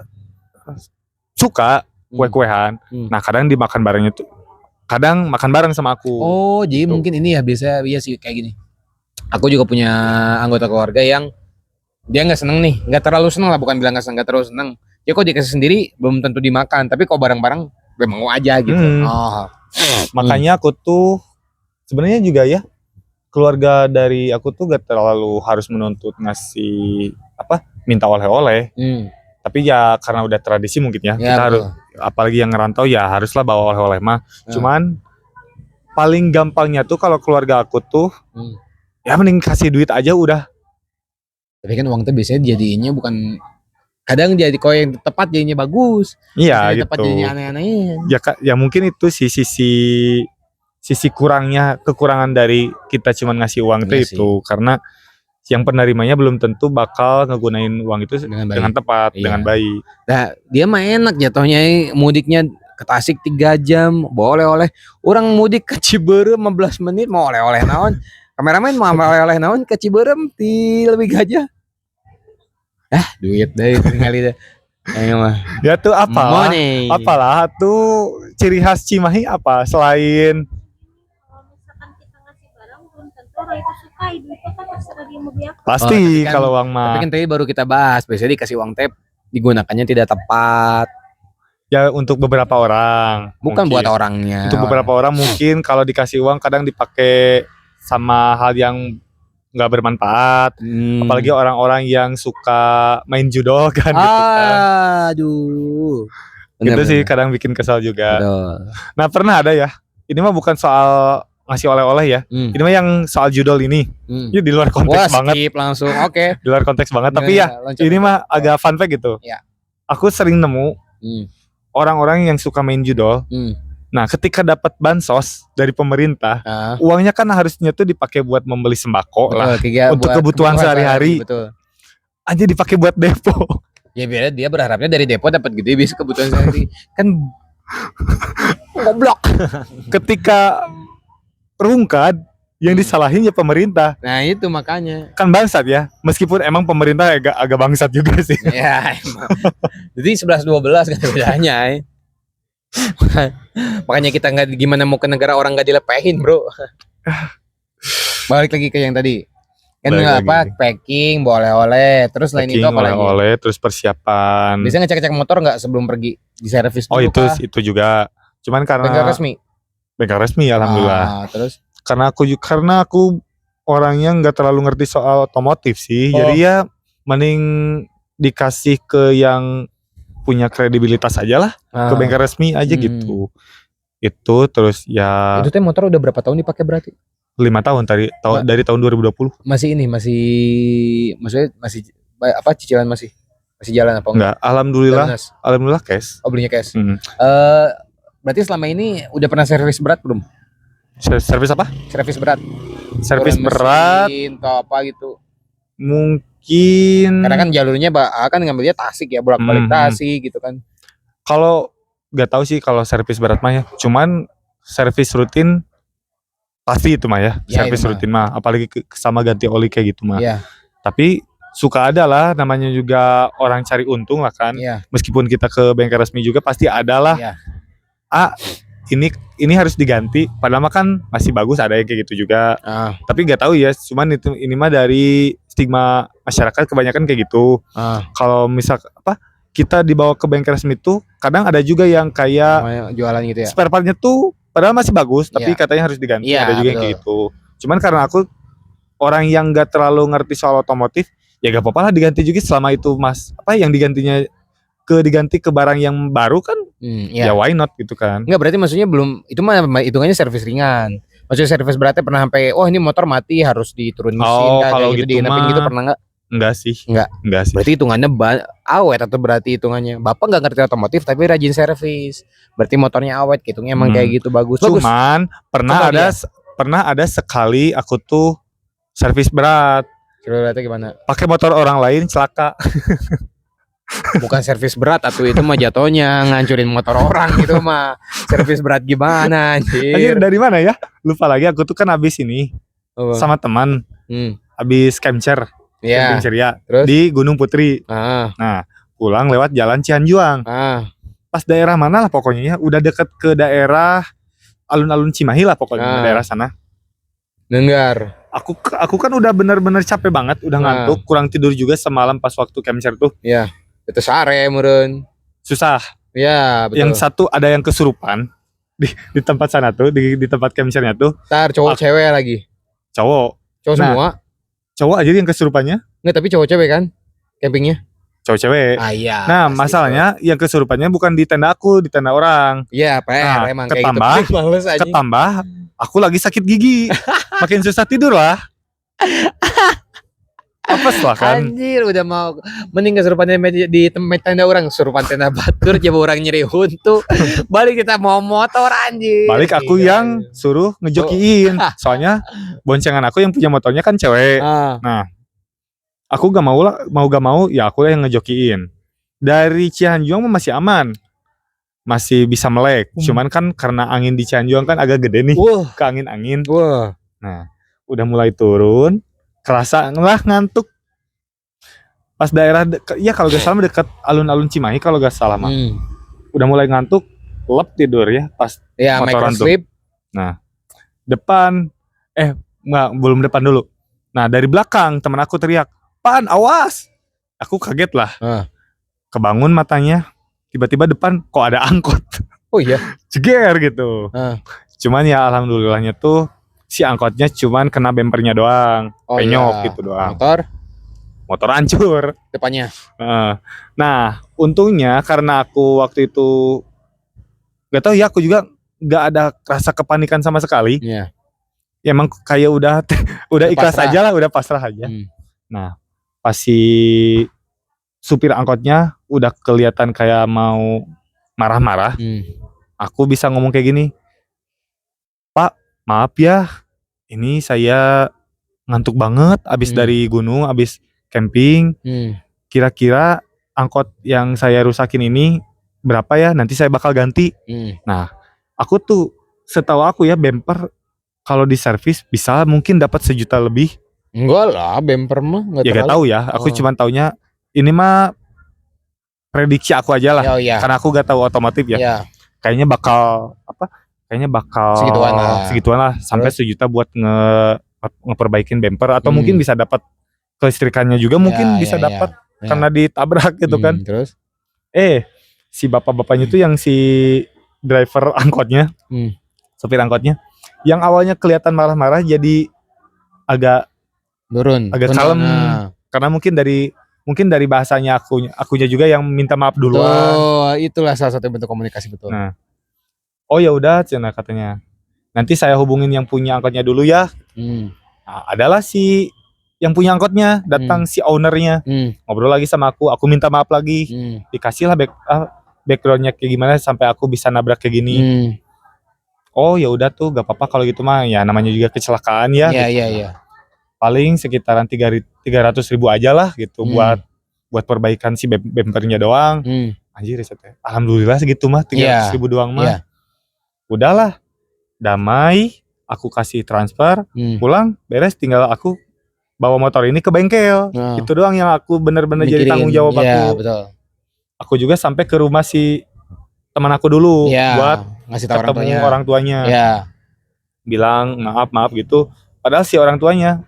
suka kue-kuehan. Nah, kadang dimakan barengnya tuh. Kadang makan bareng sama aku. Oh, jadi gitu. Mungkin ini ya biasa sih kayak gini. Aku juga punya anggota keluarga yang dia nggak seneng nih, nggak terlalu seneng lah, bukan bilang nggak terlalu seneng. Ya kok dikasih sendiri belum tentu dimakan, tapi kok bareng-bareng memang mau aja gitu. Makanya aku tuh sebenarnya juga ya keluarga dari aku tuh gak terlalu harus menuntut ngasih minta oleh-oleh. Tapi ya karena udah tradisi mungkin ya kita harus, apalagi yang ngerantau ya haruslah bawa oleh-oleh mah. Cuman paling gampangnya tuh kalau keluarga aku tuh ya mending kasih duit aja udah. Tapi kan uang tuh biasanya jadinya bukan, kadang jadi kau yang tepat jadinya bagus. Iya gitu. Tepat jadinya aneh-aneh. Ya mungkin itu sisi kekurangan dari kita cuman ngasih uang itu karena yang penerimanya belum tentu bakal ngegunain uang itu dengan tepat, dengan baik. Nah, dia mah enak jatuhnya mudiknya ke Tasik 3 jam, bawa oleh-oleh. Orang mudik ke Ciberem 15 menit mau oleh-oleh naon. Kameramen mau oleh-oleh naon ke Ciberem ti lebih gajah. Duit deh kali deh. Ayo mah. Ya tuh apalah tuh ciri khas Cimahi apa selain orang itu suka, itu kan terserah dia mau beli apa. Pasti kalau uang mah. Tapi kan tadi baru kita bahas, biasanya dikasih uang tap digunakannya tidak tepat. Ya untuk beberapa orang. Bukan mungkin buat orangnya. Untuk beberapa orang mungkin kalau dikasih uang kadang dipakai sama hal yang nggak bermanfaat. Apalagi orang-orang yang suka main judo kan. Aduh. Gitu sih kadang bikin kesal juga. Betul. Nah pernah ada ya. Ini mah bukan soal ngasih oleh-oleh ya. Ini mah yang soal judol ini. Ini di luar konteks banget. Skip langsung. Oke. Di luar konteks banget. Tapi ya ini mah agak fun fact gitu. Ya. Aku sering nemu orang-orang yang suka main judol. Nah, ketika dapat bansos dari pemerintah, uangnya kan harusnya tuh dipakai buat membeli sembako lah, untuk kebutuhan sehari-hari. Aja dipakai buat depo. Ya biar dia berharapnya dari depo dapat gede bisa kebutuhan sehari. Kan goblok. Ketika rungkad yang disalahin ya pemerintah. Nah itu makanya. Kan bangsat ya. Meskipun emang pemerintah agak bangsat juga sih. Ya emang. Jadi 11-12 kan bedanya. Makanya kita nggak gimana mau ke negara orang nggak dilepehin bro. Balik lagi ke yang tadi. Kan packing, oleh-oleh. Terus lain itu apa lagi? Oleh-oleh, terus persiapan. Biasanya ngecek-ngecek motor nggak sebelum pergi di servis dulu? Oh itu juga. Cuman karena bengkel resmi alhamdulillah. Terus karena aku orangnya nggak terlalu ngerti soal otomotif sih. Jadi ya mending dikasih ke yang punya kredibilitas aja lah, ke bengkel resmi aja gitu. Itu terus ya. Itu teh motor udah berapa tahun dipakai berarti? 5 tahun dari tahun 2020. Maksudnya masih cicilan masih jalan apa enggak? Alhamdulillah cash. Oh belinya cash. Berarti selama ini udah pernah servis berat belum? Servis apa? Servis berat. Servis berat atau apa gitu. Mungkin karena kan jalurnya kan ngambilnya Tasik ya, bolak-balik Tasik gitu kan. Kalau nggak tahu sih kalau servis berat mah ya. Cuman servis rutin pasti itu mah ya. Servis rutin mah, apalagi sama ganti oli kayak gitu mah. Ya. Tapi suka ada lah, namanya juga orang cari untung lah kan. Ya. Meskipun kita ke bengkel resmi juga pasti ada lah. Ya. Ini harus diganti. Padahal mah kan masih bagus, ada yang kayak gitu juga. Tapi nggak tahu ya. Cuman ini mah dari stigma masyarakat kebanyakan kayak gitu. Kalau misal kita dibawa ke bengkel resmi tuh kadang ada juga yang kayak jualan gitu ya. Spare partnya tuh padahal masih bagus, tapi katanya harus diganti. Ada juga yang kayak gitu. Cuman karena aku orang yang nggak terlalu ngerti soal otomotif, ya gak apa-apa lah diganti juga selama itu yang digantinya diganti ke barang yang baru kan. Ya why not gitu kan. Enggak, berarti maksudnya belum, itu mah hitungannya servis ringan. Maksudnya servis beratnya pernah sampai ini motor mati harus diturunin mesin kalau gitu diinapin gitu pernah enggak? Enggak sih. Enggak sih. Berarti hitungannya awet atau berarti hitungannya Bapak nggak ngerti otomotif tapi rajin servis. Berarti motornya awet gitu. Emang kayak gitu bagus. Cuman pernah ada sekali aku tuh servis berat. Beratnya gimana? Pakai motor orang lain celaka. Bukan servis berat atau itu mah jatuhnya ngancurin motor orang gitu mah. Servis berat gimana anjir? Dari mana ya? Lupa lagi, aku tuh kan habis ini sama teman. Habis camcer. Camping ceria di Gunung Putri. Nah, pulang lewat jalan Cianjuang. Pas daerah mana lah pokoknya ya, udah deket ke daerah alun-alun Cimahi lah pokoknya, daerah sana. Dengar. Aku kan udah bener-bener capek banget, udah ngantuk, kurang tidur juga semalam pas waktu camcer tuh. Iya. Itu sare meureun. Susah. Iya, betul. Yang satu ada yang kesurupan di tempat sana tuh, di tempat camcernya tuh. Ntar cowok cewek lagi. Cowok semua. Cowok aja yang kesurupannya. Enggak, tapi cowok cewek kan campingnya. Cowok cewek. Iya. Nah, masalahnya yang kesurupannya bukan di tenda aku, di tenda orang. Iya, PR emang kayak gitu. Ketambah aku lagi sakit gigi. Makin susah tidur lah. Apes lah kan. Anjir, udah mau mending kesurupan di tempat tenda orang, kesurupan tenda batur coba orang nyeri huntu. Balik kita mau motor anjir. Balik aku yang suruh ngejokiin. Soalnya boncengan aku yang punya motornya kan cewek. Nah, aku gak mau ya aku yang ngejokiin. Dari Cianjuang masih aman. Masih bisa melek. Cuman kan karena angin di Cianjuang kan agak gede nih. Ke angin-angin. Nah, udah mulai turun. Kerasa lah ngantuk. Pas daerah ya kalau gak salah dekat alun-alun Cimahi kalau gak salah mah. Udah mulai ngantuk, lep tidur ya pas motoran tuh. Nah, belum depan dulu. Nah, dari belakang teman aku teriak, "Pan, awas!" Aku kaget lah. Kebangun matanya, tiba-tiba depan kok ada angkot. Oh iya, jeger gitu. Cuman ya alhamdulillahnya tuh si angkotnya cuman kena bempernya doang, penyok gitu doang. Motor hancur depannya. Nah, untungnya karena aku waktu itu gak tahu ya, aku juga gak ada rasa kepanikan sama sekali. Ya emang kayak udah ikhlas pasrah aja lah, udah pasrah aja. Nah, pas si supir angkotnya udah kelihatan kayak mau marah-marah, aku bisa ngomong kayak gini, "Pak, maaf ya, ini saya ngantuk banget abis dari gunung, abis camping. Kira-kira angkot yang saya rusakin ini berapa ya? Nanti saya bakal ganti." Nah, aku tuh setahu aku ya bemper kalau di servis bisa mungkin dapat 1 juta lebih. Enggak lah, bemper mah enggak ya, gak tahu ya. Aku cuma taunya ini mah prediksi aku aja lah. Karena aku gak tahu otomotif ya. Kayaknya bakal segituan lah sampai 1 juta buat ngeperbaikin bemper atau mungkin bisa dapat kelistrikannya juga, mungkin bisa dapat karena ditabrak gitu kan. Terus si bapak-bapaknya tuh yang si driver angkotnya, sopir angkotnya, yang awalnya kelihatan marah-marah jadi agak kalem. Karena mungkin dari bahasanya akunya juga yang minta maaf duluan. Itulah salah satu bentuk komunikasi, betul. Nah, ya udah cina katanya, nanti saya hubungin yang punya angkotnya dulu ya. Nah, adalah si yang punya angkotnya datang, si ownernya ngobrol lagi sama aku minta maaf lagi, dikasih lah backgroundnya kayak gimana sampai aku bisa nabrak kayak gini. Oh ya udah tuh, gak apa-apa kalau gitu mah, ya namanya juga kecelakaan ya. Iya. Paling sekitaran 300.000 aja lah gitu, buat perbaikan si bempernya doang. Anjir, alhamdulillah segitu mah, 300.000 doang mah. Udahlah, damai, aku kasih transfer, pulang, beres, tinggal aku bawa motor ini ke bengkel. Itu doang yang aku bener-bener jadi tanggung jawab aku. Betul. Aku juga sampai ke rumah si teman aku dulu buat ngasih tahu ketemu orang tuanya. Bilang maaf gitu. Padahal si orang tuanya,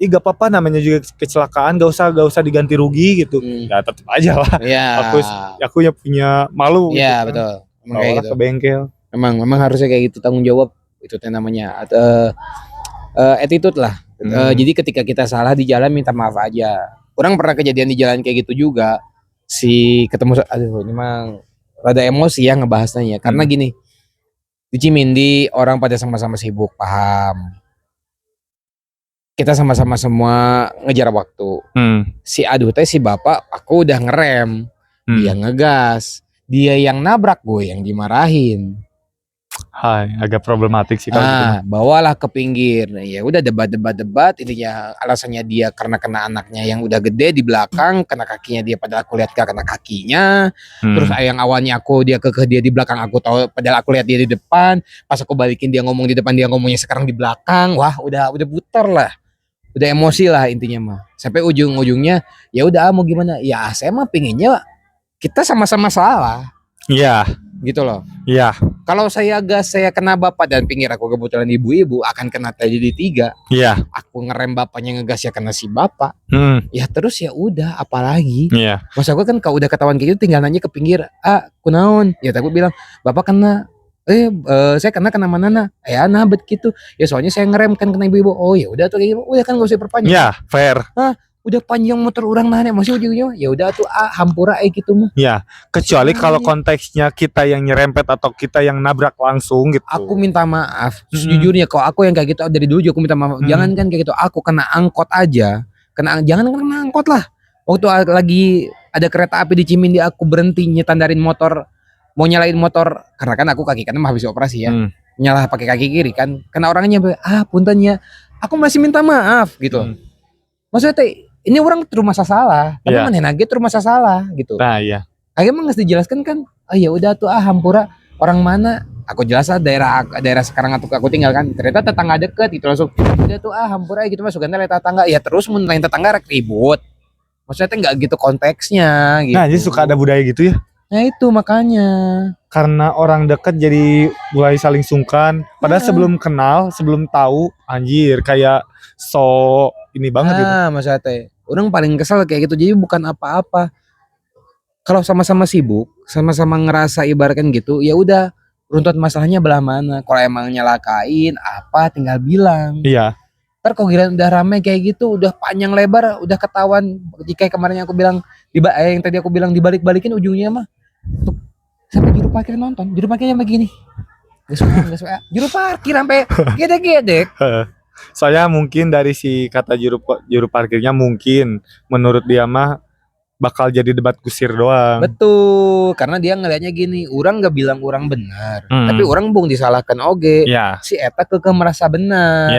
gak apa-apa, namanya juga kecelakaan, gak usah diganti rugi gitu. Ya tetap aja lah. Aku ya punya malu. Iya, gitu. Betul. Emang kayak gitu. Ke bengkel. Memang harusnya kayak gitu, tanggung jawab itu namanya attitude lah. Jadi ketika kita salah di jalan minta maaf aja. Orang pernah kejadian di jalan kayak gitu juga. Ketemu, ini mah rada emosi ya ngebahasnya. Karena gini, di Cimindi orang pada sama-sama sibuk, paham. kita sama-sama semua ngejar waktu. Si aduh teh si bapak, aku udah ngerem, dia ngegas, dia yang nabrak, gue yang dimarahin. Hai, agak problematik sih kalau gitu. Bawalah ke pinggir. Nah, ya udah debat. Intinya alasannya dia karena kena anaknya yang udah gede di belakang, kena kakinya dia padahal aku lihat gak kena kakinya. Terus yang awalnya dia kekeh dia di belakang, aku tahu padahal aku lihat dia di depan. Pas aku balikin dia ngomong di depan, dia ngomongnya sekarang di belakang. Wah, udah putar lah. Udah emosi lah intinya mah. Sampai ujung-ujungnya ya udah mau gimana? Ya saya mah pinginnya kita sama-sama salah. Iya. Gitu loh. Iya. Kalau saya gas, saya kena bapak dan pinggir aku kebetulan ibu-ibu akan kena tragedi 3. Iya. Aku ngerem bapaknya ngegas ya kena si bapak. Ya terus ya udah apalagi. Iya. Masa gue kan kalau udah ketahuan kayak gitu tinggal nanya ke pinggir, kunaon? Ya aku bilang, bapak kena. Saya kena mana nah? Ya nabet gitu. Ya soalnya saya ngerem kan kena ibu-ibu. Oh ya udah tuh kayak gitu. Udah kan gak usah perpanjang. Iya, fair. Udah panjang motor orang nah masih ujungnya ya udah tuh hampura gitu mah. Ya, kecuali kalau konteksnya kita yang nyerempet atau kita yang nabrak langsung gitu. Aku minta maaf. Sejujurnya kalau aku yang kayak gitu dari dulu juga aku minta maaf. Jangan kan kayak gitu. Aku kena angkot aja. Jangan kena angkot lah. Waktu lagi ada kereta api di Cimindi aku berhenti nyetandarin motor, mau nyalain motor karena kan aku kaki kanan habis operasi ya. Nyalah pakai kaki kiri kan. Karena orangnya puntennya. Aku masih minta maaf gitu. Maksudnya ini orang terima salah, tapi mana nage terima salah gitu. Nah iya. Akhirnya nggak dijelaskan kan? Ya udah tuh hampura orang mana? Aku jelas daerah sekarang aku tinggal kan. Ternyata tetangga deket gitu langsung. Udah tuh hampura gitu masuk ganti tetangga. Ya terus lain tetangga ribut. Maksudnya nggak gitu konteksnya. Gitu. Nah jadi suka ada budaya gitu ya? Nah itu makanya. Karena orang deket jadi mulai saling sungkan. Padahal sebelum kenal, sebelum tahu, anjir kayak ini banget gitu. Maksudnya teh. Orang paling kesal kayak gitu. Jadi bukan apa-apa. Kalau sama-sama sibuk, sama-sama ngerasa ibaratkan gitu, ya udah runtut masalahnya belah mana. Kalau emang nyalakain apa tinggal bilang. Iya. Ntar kalau giliran udah rame kayak gitu, udah panjang lebar, udah ketahuan. Jika kemarin aku bilang yang tadi aku bilang dibalik-balikin ujungnya mah tuh, sampai juru parkir nonton. Juru parkirnya begini. Gak suka. Juru parkir sampai gedek-gedek. Soalnya mungkin dari si kata juru parkirnya mungkin menurut dia mah bakal jadi debat kusir doang. Betul, karena dia ngelihatnya gini, orang nggak bilang orang benar, tapi orang bung disalahkan oge. Si Eta kekeh merasa benar.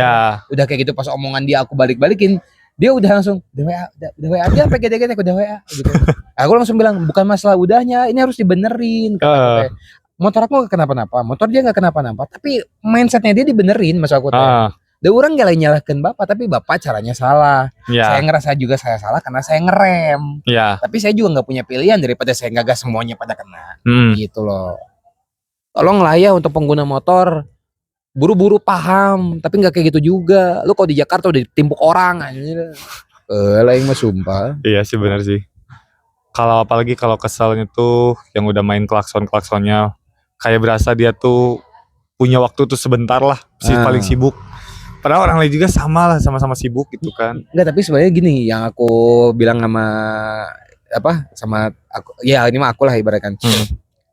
Udah kayak gitu pas omongan dia aku balik-balikin, dia udah langsung udah WA dia sampai gede-gede udah WA gitu. Aku langsung bilang bukan masalah udahnya, ini harus dibenerin. Motor aku gak kenapa-napa, motor dia gak kenapa-napa, tapi mindsetnya dia dibenerin maksud aku teh. Dan orang gak nyalahkan bapak, tapi bapak caranya salah. Saya ngerasa juga saya salah karena saya ngerem. Tapi saya juga nggak punya pilihan daripada saya ngegas semuanya pada kena. Gitu loh. Tolonglah ya untuk pengguna motor buru-buru paham, tapi nggak kayak gitu juga. Lu kalau di Jakarta udah ditimpuk orang aja. Lain mah sumpah. Iya sih benar sih. Apalagi kalau keselnya tuh yang udah main klakson-klaksonnya, kayak berasa dia tuh punya waktu tuh sebentar lah, paling sibuk. Padahal orang lain juga sama-sama sibuk gitu kan. Enggak, tapi sebenarnya gini yang aku bilang sama aku, ya ini mah aku lah ibaratkan.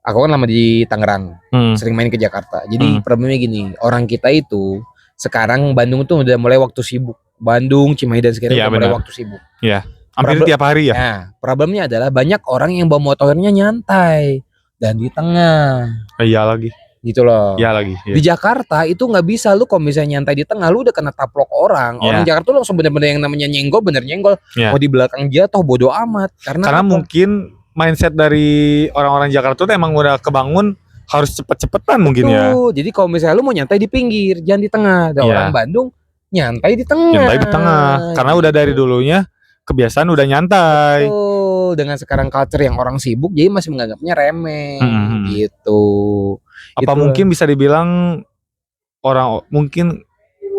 Aku kan lama di Tangerang, sering main ke Jakarta. Jadi problemnya gini, orang kita itu sekarang Bandung tuh udah mulai waktu sibuk. Bandung, Cimahi dan sekitarnya udah mulai waktu sibuk. Iya. Hampir tiap hari ya. Nah, problemnya adalah banyak orang yang bawa motornya nyantai dan di tengah. Iya lagi. Gitu loh. Iya lagi. Iya. Di Jakarta itu nggak bisa, lu kalau misalnya nyantai di tengah lu udah kena taplok orang. Orang Jakarta tuh langsung bener-bener yang namanya nyenggol, bener nyenggol. Mau di belakang jatuh bodo amat. Karena mungkin mindset dari orang-orang Jakarta tuh emang udah kebangun harus cepet-cepetan mungkin ya. Jadi kalau misalnya lu mau nyantai di pinggir, jangan di tengah. Dan orang Bandung nyantai di tengah. Nyantai di tengah. Karena udah dari dulunya kebiasaan udah nyantai. Betul. Dengan sekarang culture yang orang sibuk, jadi masih menganggapnya remeh. Gitu. Apa mungkin bisa dibilang mungkin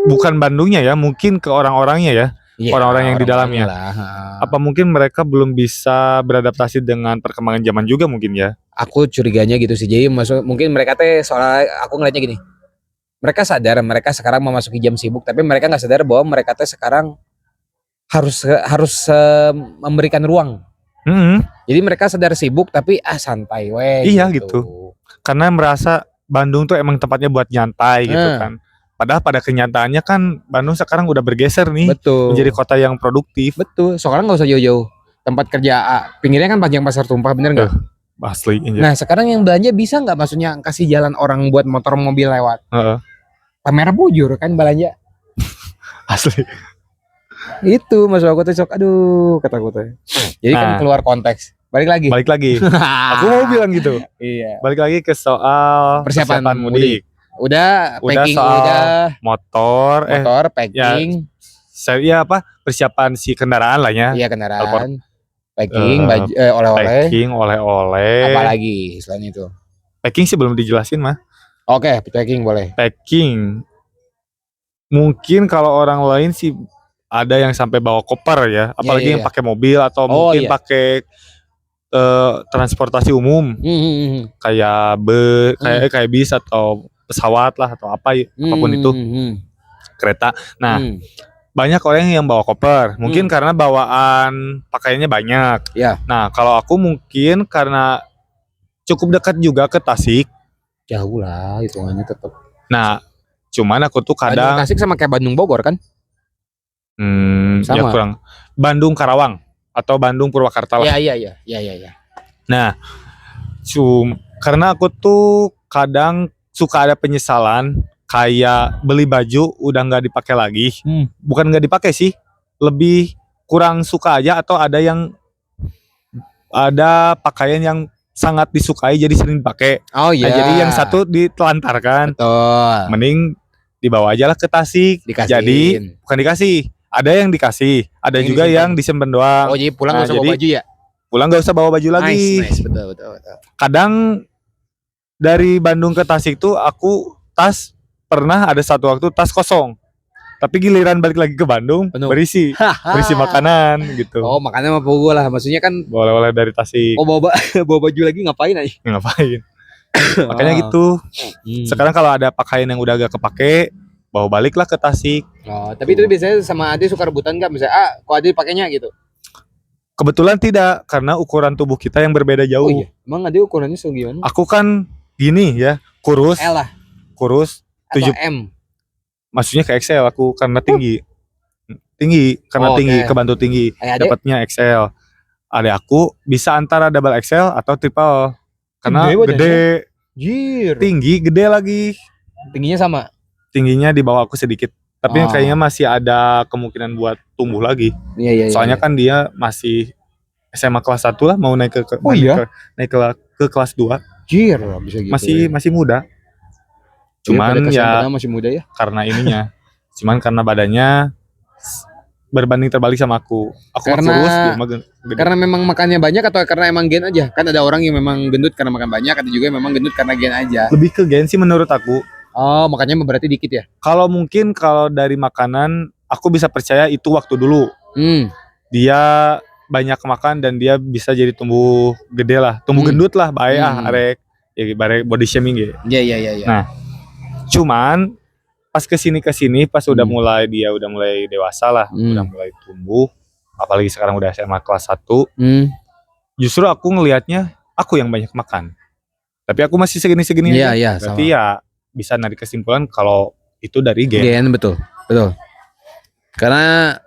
bukan Bandungnya ya, mungkin ke orang-orangnya ya, orang-orang yang di dalamnya. Apa mungkin mereka belum bisa beradaptasi dengan perkembangan zaman juga mungkin ya? Aku curiganya gitu sih. Jadi mungkin mereka soalnya aku ngeliatnya gini. Mereka sadar mereka sekarang memasuki jam sibuk, tapi mereka nggak sadar bahwa mereka sekarang harus memberikan ruang. Jadi mereka sadar sibuk tapi santai Iya gitu. Karena merasa Bandung tuh emang tempatnya buat nyantai gitu kan. Padahal pada kenyataannya kan Bandung sekarang udah bergeser nih Betul. menjadi kota yang produktif. Betul. Sekarang nggak usah jauh-jauh. Tempat kerja pinggirnya kan panjang pasar tumpah, bener nggak? Asli. Nah sekarang yang belanja bisa nggak, maksudnya kasih jalan orang buat motor mobil lewat? Kamera bujur kan belanja. Asli. Itu maksud aku tuh, aduh kata aku tuh. Jadi kan keluar konteks. Balik lagi. Aku mau bilang gitu. Iya. Balik lagi ke soal persiapan mudik. Udah packing, soal udah motor, packing. Saya persiapan si kendaraan lah ya. Iya kendaraan. Packing, oleh-oleh. Packing, oleh-oleh. Apa lagi selain itu? Packing sih belum dijelasin mah. Oke, packing boleh. Packing. Mungkin kalau orang lain sih ada yang sampai bawa koper ya, apalagi yang pakai mobil atau mungkin pakai transportasi umum, kayak kayak bis atau pesawat lah atau apapun itu, kereta. Nah, banyak orang yang bawa koper, mungkin karena bawaan pakaiannya banyak. Nah, kalau aku mungkin karena cukup dekat juga ke Tasik. Jauh lah, hitungannya tetap. Nah, cuman aku tuh kadang Bandung Tasik sama kayak Bandung Bogor kan? Ya kurang. Bandung Karawang atau Bandung Purwakarta lah. Iya. Nah, karena aku tuh kadang suka ada penyesalan kayak beli baju udah nggak dipakai lagi. Bukan nggak dipakai sih, lebih kurang suka aja, atau ada pakaian yang sangat disukai jadi sering dipakai. Nah, jadi yang satu ditelantarkan. Betul. Mending dibawa aja lah ke Tasik. Jadi bukan dikasih. Ada yang dikasih, ada yang juga yang disimpan doang. Jadi pulang nggak usah bawa baju ya? Pulang nggak usah bawa baju lagi. Nice, betul. Kadang dari Bandung ke Tasik tuh aku pernah ada satu waktu tas kosong. Tapi giliran balik lagi ke Bandung berisi makanan gitu. Oh, makanan sama gue lah, maksudnya kan boleh dari Tasik. Oh, bawa baju lagi ngapain aja? Ngapain? Makanya gitu. Sekarang kalau ada pakaian yang udah agak kepake, bawa baliklah ke Tasik. Oh, tapi itu biasanya sama Ade suka rebutan nggak? Misalnya, kok Ade pakainya gitu? Kebetulan tidak, karena ukuran tubuh kita yang berbeda jauh. Oh iya? Emang Ade ukurannya segimana? Aku kan gini ya, kurus. L lah. Kurus. Atau M? Maksudnya ke XL aku karena tinggi. Kebantu tinggi. Dapatnya XL. Adek aku bisa antara double XL atau triple. Karena gede. Jir. Tinggi, gede lagi. Tingginya sama? Tingginya di bawah aku sedikit. Tapi kayaknya masih ada kemungkinan buat tumbuh lagi. Iya. Soalnya kan dia masih SMA kelas 1 lah, mau naik ke kelas 2. Jir, bisa gitu. Masih muda. Cuman ya masih muda ya. Karena ininya. Cuman karena badannya berbanding terbalik sama aku. Aku kurus, dia mah gede. Karena memang makannya banyak atau karena emang gen aja? Kan ada orang yang memang gendut karena makan banyak, ada juga yang memang gendut karena gen aja. Lebih ke gen sih menurut aku. Oh, makanya berarti dikit ya? Kalau dari makanan, aku bisa percaya itu waktu dulu. Dia banyak makan dan dia bisa jadi tumbuh gede lah, tumbuh gendut lah, baik arek body shaming gitu. Iya. Nah, cuman pas kesini pas udah mulai dewasa lah, udah mulai tumbuh, apalagi sekarang udah SMA kelas 1. Justru aku ngelihatnya aku yang banyak makan. Tapi aku masih segini-segini aja. Iya, berarti sama. Ya bisa narik kesimpulan kalau itu dari gen. Gen, betul. Karena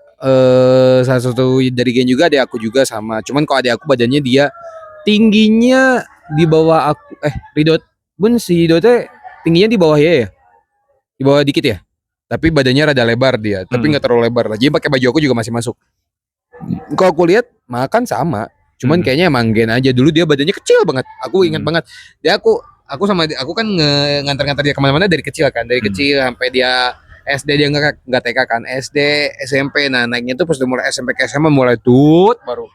salah satu dari gen juga ada aku juga sama. Cuman kalau ada aku badannya dia tingginya di bawah aku. Ridot Bun, si Ridotnya tingginya di bawah ya? Di bawah dikit ya? Tapi badannya rada lebar dia. Tapi gak terlalu lebar lah. Jadi pakai baju aku juga masih masuk. Kalau aku lihat makan sama. Cuman kayaknya emang gen aja. Dulu dia badannya kecil banget. Aku ingat banget. Dia aku kan nganter-nganter dia kemana-mana dari kecil kan. Dari kecil sampai dia SD, dia nggak TK kan. SD, SMP. Nah naiknya tuh pas udah mulai SMP ke SMA mulai baru.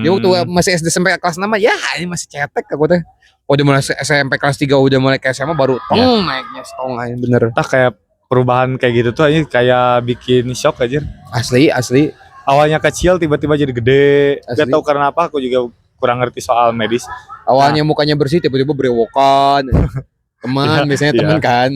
Dia waktu masih SD sampai kelas 6 ya ini masih cetek aku teh. Udah mulai SMP kelas 3 udah mulai ke SMA baru naiknya setong aja bener. Entah kayak perubahan kayak gitu tuh kayak bikin shock aja. Asli. Awalnya kecil tiba-tiba jadi gede. Gak tahu karena apa, aku juga kurang ngerti soal medis. Awalnya mukanya bersih tiba-tiba berewokan. Teman biasanya teman kan.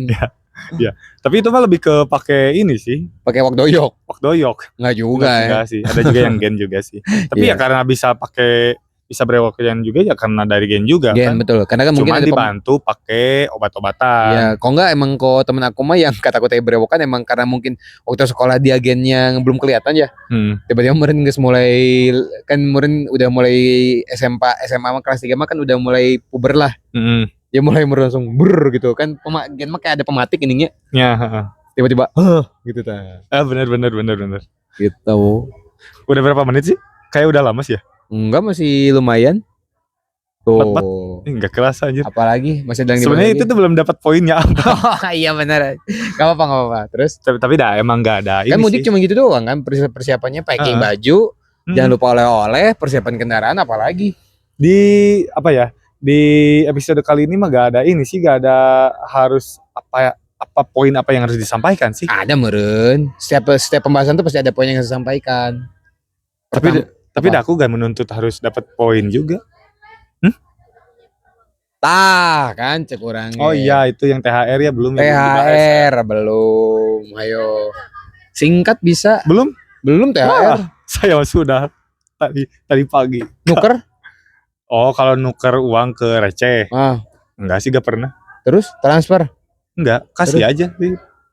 Iya. Tapi itu mah lebih ke pakai ini sih. Pakai wak doyok. Wak doyok. Enggak juga Enggak sih. Ada juga yang gen juga sih. Tapi ya karena bisa pakai bisa berewokan juga ya karena dari gen juga Gen, kan. betul. Karena kan mungkin Cuman ada dibantu pakai obat-obatan. ya, kok enggak emang kok temen aku mah yang kata aku tadi berewokan emang karena mungkin waktu sekolah dia gennya yang belum kelihatan ya. Tiba-tiba meureun geus mulai kan meureun udah mulai SMA mah kelas 3 mah kan udah mulai puber lah. Ya mulai langsung gitu kan. Gen mah kayak ada pematik ininya. Ya, Tiba-tiba gitu ta. bener. Gitu. Udah berapa menit sih? Kayak udah lama sih ya? Enggak, masih lumayan. Cepet. Tuh. Enggak kerasa anjir. Apalagi masih dalam Sebenarnya itu tuh belum dapat poinnya apa. Oh iya benar. Gak apa-apa. Terus Tapi dah emang gak ada kan ini mudik sih. cuma gitu doang kan persiapannya packing baju, jangan lupa oleh-oleh, persiapan kendaraan apalagi. Di apa ya? Di episode kali ini mah gak ada ini sih, gak ada harus apa poin apa yang harus disampaikan sih. Ada meren. Setiap pembahasan tuh pasti ada poin yang harus disampaikan. Tapi aku gak menuntut harus dapat poin juga. Tah kan cek orang. Oh iya itu yang THR ya belum ya. THR belum. Ayo. Singkat bisa. Belum THR. Saya sudah tadi pagi. Nuker? Oh kalau nuker uang ke receh. Enggak sih gak pernah. Terus transfer? Enggak, kasih Terus? aja.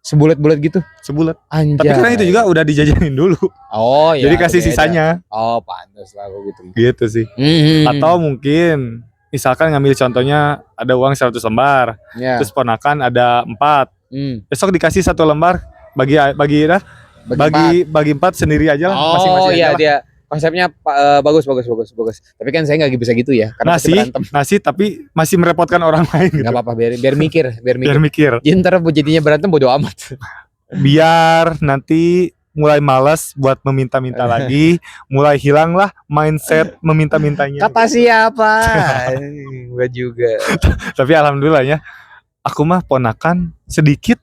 Sebulet-bulet gitu. Sebulet. Anjay. Tapi karena itu juga udah dijajanin dulu. Oh iya. Jadi kasih beda. sisanya. Oh pantas lah gitu. Gitu sih. Atau mungkin misalkan ngambil contohnya ada uang 100 lembar. Ya. Terus ponakan ada 4. Besok dikasih 1 lembar bagi 4 sendiri aja lah. Oh masing-masing iya aja lah. dia konsepnya bagus. Tapi kan saya nggak bisa gitu ya. Karena Nasi tapi masih merepotkan orang lain gitu. Gak apa-apa biar mikir. Biar mikir. Jadi ntar jadinya berantem bodo amat. Biar nanti mulai malas buat meminta-minta lagi, mulai hilanglah mindset meminta-mintanya. Kata siapa? Gua juga. Tapi alhamdulillah ya, aku mah ponakan sedikit,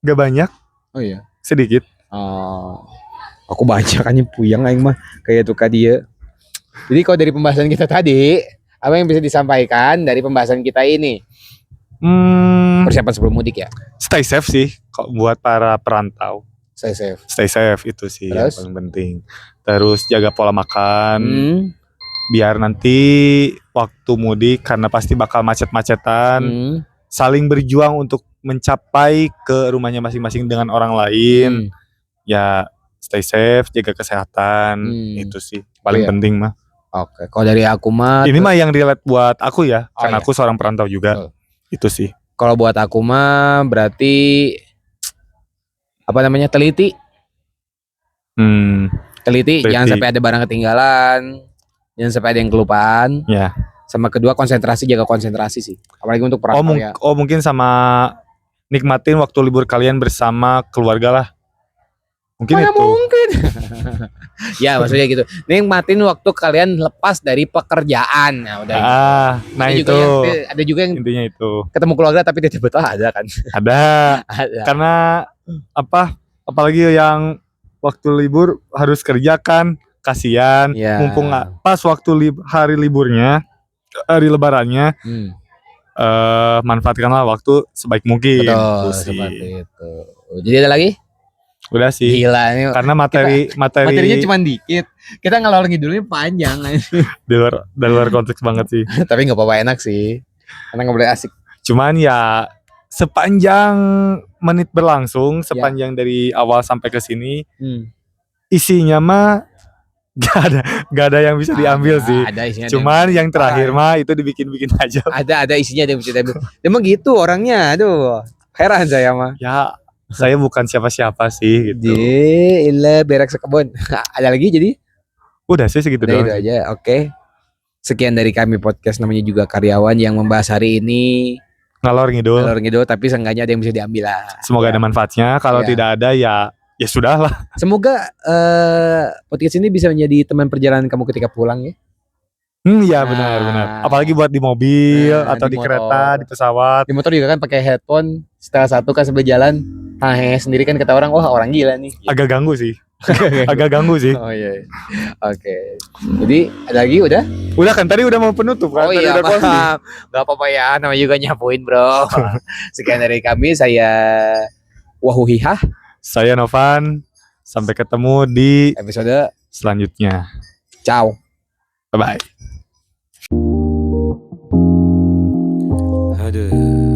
gak banyak. Oh iya. Sedikit. Oh, aku banyak kan puyeng aing mah kayak tuh dia. Jadi kalau dari pembahasan kita tadi, apa yang bisa disampaikan dari pembahasan kita ini? Persiapan sebelum mudik ya. Stay safe sih, kok buat para perantau. Stay safe itu sih terus? yang paling penting. Terus jaga pola makan. Biar nanti waktu mudik karena pasti bakal macet-macetan. Saling berjuang untuk mencapai ke rumahnya masing-masing dengan orang lain. Ya stay safe, jaga kesehatan. Itu sih paling penting mah. Oke, kalau dari aku mah ini mah yang relate buat aku ya, karena aku seorang perantau juga. Itu sih. Kalau buat aku mah berarti apa namanya, teliti, jangan sampai ada barang ketinggalan, jangan sampai ada yang kelupaan. Ya. Sama kedua jaga konsentrasi sih, apalagi untuk perantau ya. Mungkin sama nikmatin waktu libur kalian bersama keluarga lah. Mungkin mana itu. mungkin. Ya maksudnya gitu, nikmatin waktu kalian lepas dari pekerjaan. Nah udah nah itu ada juga yang intinya itu ketemu keluarga tapi tidak betah, ada kan. ada. Karena apalagi yang waktu libur harus kerja kan, kasihan. Mumpung pas waktu hari liburnya, hari lebarannya, manfaatkanlah waktu sebaik mungkin. Betul, seperti itu. Jadi ada lagi? Udah sih. Gila ini. Karena materinya cuma dikit. Kita ngalor ngidulnya panjang. di luar konteks banget sih. Tapi nggak apa-apa, enak sih. Karena nggak boleh asik. Cuman ya sepanjang menit berlangsung, sepanjang dari awal sampai ke sini, isinya mah gak ada yang bisa diambil sih. Ada isinya. Cuman yang terakhir mah itu dibikin-bikin aja. Ada isinya, ada yang bisa diambil. Emang gitu orangnya. Aduh, heran saya mah. Ya. Saya bukan siapa-siapa sih gitu. Ilah berak sekebun. Ada lagi jadi? Udah sih segitu doang. Itu aja. Oke. Sekian dari kami, podcast namanya juga Karyawan, yang membahas hari ini ngalor ngidul tapi seenggaknya ada yang bisa diambil lah. Semoga ada manfaatnya. Kalau tidak ada ya sudahlah. Semoga podcast ini bisa menjadi teman perjalanan kamu ketika pulang ya. Ya benar. Apalagi buat di mobil atau di kereta, di pesawat. Di motor juga kan pakai headphone. Setelah satu kan sebelah jalan, sendiri kan kata orang, wah orang gila nih. Agak ganggu sih. Oh iya. Oke. Jadi ada lagi udah? Udah kan tadi udah mau penutup kan? Oh iya, paham. Gak apa-apa ya, namanya juga nyapuin bro. Sekian dari kami, saya Wahuhihah. Saya Novan. Sampai ketemu di episode selanjutnya. Ciao. Bye-bye. Aduh.